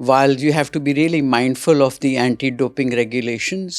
while you have to be really mindful of the anti-doping regulations।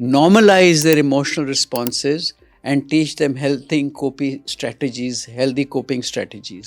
normalize their emotional responses and teach them healthy coping strategies।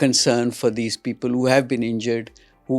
concern for these people who have been injured, who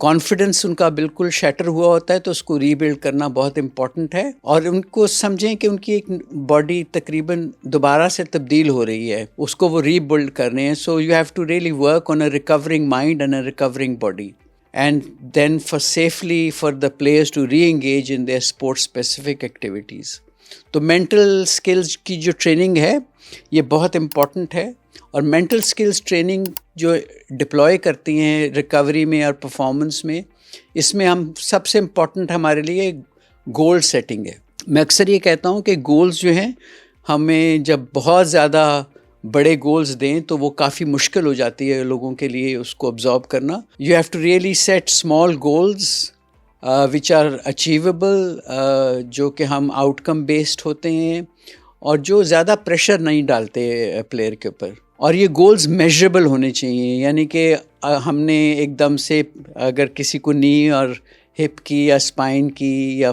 confidence ان کا بالکل shatter ہوا ہوتا ہے، تو اس کو ری blood کرنا بہت امپورٹنٹ ہے، اور ان کو سمجھیں کہ ان کی ایک باڈی تقریباً دوبارہ سے تبدیل ہو رہی ہے، اس کو وہ ری بلڈ کر رہے ہیں. So you have to really work on a recovering mind and a recovering body. And then for the players to re-engage in their sports specific activities. تو mental skills کی جو ٹریننگ ہے یہ بہت امپورٹنٹ ہے، اور mental skills ٹریننگ جو deploy کرتی ہیں ریکوری میں اور پرفارمنس میں، اس میں ہم سب سے امپورٹنٹ ہمارے لیے گول سیٹنگ ہے. میں اکثر یہ کہتا ہوں کہ گولز جو ہیں ہمیں جب بہت زیادہ بڑے گولز دیں تو وہ کافی مشکل ہو جاتی ہے لوگوں کے لیے اس کو ابزارو کرنا. You have to really set small goals which are achievable, جو کہ ہم آؤٹ کم بیسڈ ہوتے ہیں اور جو زیادہ پریشر نہیں ڈالتے پلیئر کے اوپر. اور یہ گولز میجربل ہونے چاہیے، یعنی کہ ہم نے ایک دم سے اگر کسی کو نی اور ہپ کی یا اسپائن کی یا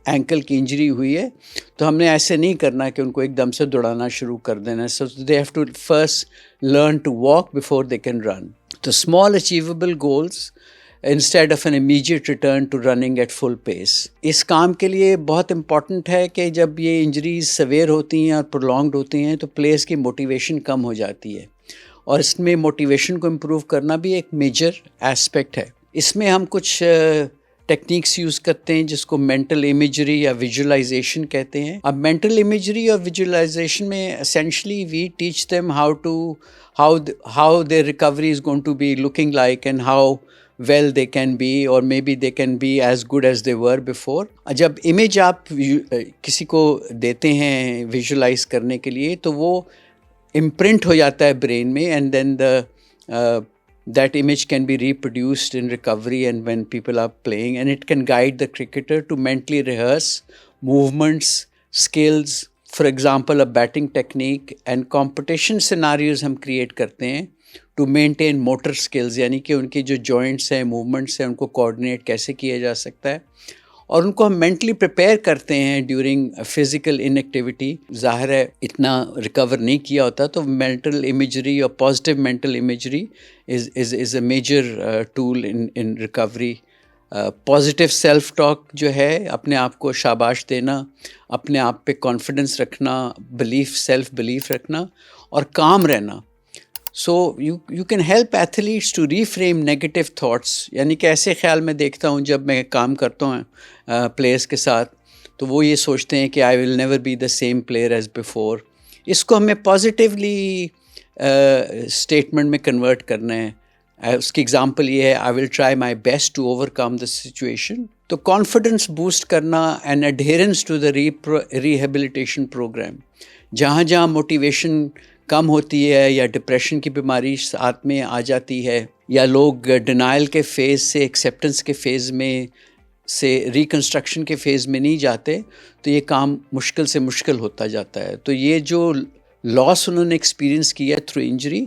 اینکل کی انجری ہوئی ہے تو ہم نے ایسے نہیں کرنا کہ ان کو ایک دم سے دوڑانا شروع کر دینا. So they have to first learn to walk before they can run. تو small achievable goals instead of an immediate return to running at full pace. اس کام کے لیے بہت امپورٹنٹ ہے کہ جب یہ انجریز سویئر ہوتی ہیں اور پرولونگڈ ہوتی ہیں تو پلیئرس کی موٹیویشن کم ہو جاتی ہے، اور اس میں موٹیویشن کو امپروو کرنا بھی ایک میجر ایسپیکٹ ہے. اس میں ہم کچھ ٹیکنیکس یوز کرتے ہیں جس کو مینٹل امیجری یا ویژولائزیشن کہتے ہیں. اب مینٹل امیجری اور ویژولائزیشن میں essentially we teach them how their recovery is going to be looking like and how well they can be, or maybe they can be as good as they were before. جب image آپ کسی کو دیتے ہیں visualise کرنے کے لیے تو وہ امپرنٹ ہو جاتا ہے برین میں، and then that image can be reproduced in recovery and when people are playing, and it can guide the cricketer to mentally rehearse movements, skills. For example, a batting technique and competition scenarios ہم create کرتے ہیں to maintain motor skills، یعنی کہ ان کی جو joints ہیں، movements ہیں، ان کو coordinate کیسے کیا جا سکتا ہے، اور ان کو ہم مینٹلی پریپیئر کرتے ہیں ڈیورنگ فزیکل انیکٹیویٹی. ظاہر ہے اتنا ریکور نہیں کیا ہوتا، تو مینٹل امیجری اور positive mental imagery is a major tool in recovery. Positive self talk جو ہے، اپنے آپ کو شاباش دینا، اپنے آپ پہ کانفیڈنس رکھنا، سیلف بلیف رکھنا اور کام رہنا. So you can help athletes to reframe negative thoughts. یعنی کہ ایسے خیال میں دیکھتا ہوں جب میں کام کرتا ہوں پلیئرس کے ساتھ، تو وہ یہ سوچتے ہیں کہ I will never be the same player as before. اس کو ہمیں پازیٹیولی اسٹیٹمنٹ میں کنورٹ کرنا ہے. اس کی ایگزامپل یہ ہے، I will try my best to overcome the situation. تو کانفیڈنس بوسٹ کرنا and adherence to the rehabilitation programme. جہاں جہاں موٹیویشن کم ہوتی ہے یا ڈپریشن کی بیماری ساتھ میں آ جاتی ہے، یا لوگ ڈینائل کے فیز سے ایکسیپٹنس کے فیز میں سے ریکنسٹرکشن کے فیز میں نہیں جاتے، تو یہ کام مشکل سے مشکل ہوتا جاتا ہے. تو یہ جو لاس انہوں نے ایکسپیرئنس کیا تھرو انجری،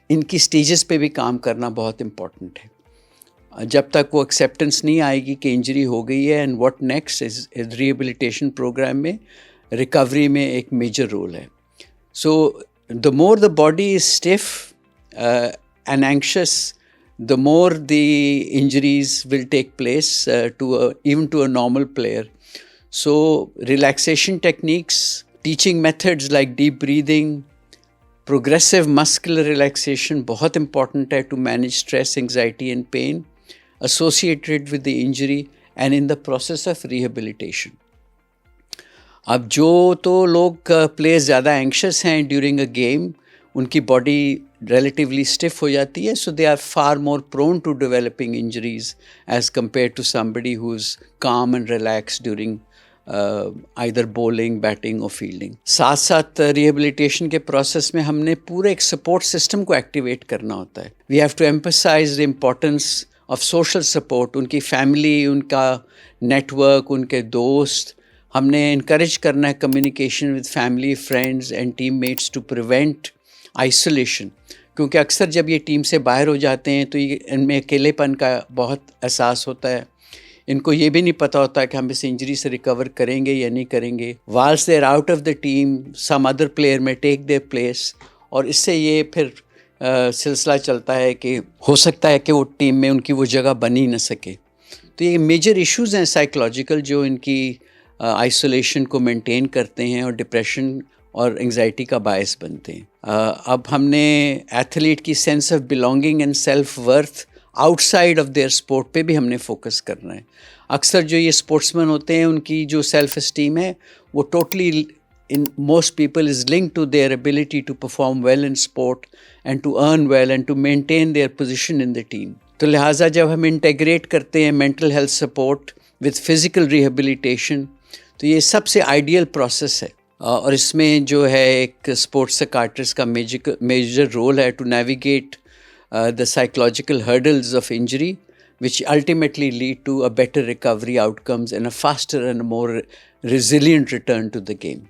ان کی سٹیجز پہ بھی کام کرنا بہت امپورٹنٹ ہے. جب تک وہ ایکسیپٹنس نہیں آئے گی کہ انجری ہو گئی ہے، and what next is rehabilitation programme میں ریکوری میں ایک میجر رول ہے. So the more the body is stiff and anxious, the more the injuries will take place even to a normal player. So relaxation techniques, teaching methods like deep breathing, progressive muscular relaxation بہت important ہے to manage stress, anxiety and pain associated with the injury and in the process of rehabilitation. اب جو تو لوگ player زیادہ anxious ہیں during a game, ان کی body relatively stuff ہو جاتی ہے، so they are far more prone to developing injuries as compared to somebody who is calm and relax during either bowling, batting اور فیلڈنگ. ساتھ ساتھ rehabilitation کے process میں ہم نے پورے ایک سپورٹ سسٹم کو ایکٹیویٹ کرنا ہوتا ہے. We have to emphasize the importance of social support. ان کی فیملی، ان کا نیٹ ورک، ان کے دوست، ہم نے انکریج کرنا ہے communication with family, friends and teammates to prevent isolation. کیونکہ اکثر جب یہ ٹیم سے باہر ہو جاتے ہیں تو ان میں اکیلے پن کا بہت احساس ہوتا ہے. ان کو یہ بھی نہیں پتہ ہوتا کہ ہم اس انجری سے ریکور کریں گے یا نہیں کریں گے. Once they are out of the team, some other player میں ٹیک دیئر پلیس، اور اس سے یہ پھر سلسلہ چلتا ہے کہ ہو سکتا ہے کہ وہ ٹیم میں ان کی وہ جگہ بن ہی نہ سکے. تو یہ میجر ایشوز ہیں سائیکلوجیکل جو ان کی آئسولیشن کو مینٹین کرتے ہیں اور ڈپریشن اور انگزائٹی کا باعث بنتے ہیں. اب ہم نے ایتھلیٹ کی sense of belonging and self worth outside of their sport پہ بھی ہم نے فوکس کرنا ہے. اکثر جو یہ اسپورٹس مین ہوتے ہیں ان کی جو سیلف اسٹیم ہے وہ totally in most people is linked to their ability to perform well in sport and to earn well and to maintain their position in the team. تو لہٰذا جب ہم انٹیگریٹ کرتے ہیں mental health support with physical rehabilitation تو یہ سب سے ideal process ہے. اور اس میں جو ہے ایک اسپورٹس سائیکیاٹرسٹ کا میجر رول ہے to navigate the psychological hurdles of injury which ultimately lead to a better recovery outcomes and a faster and a more resilient return to the game.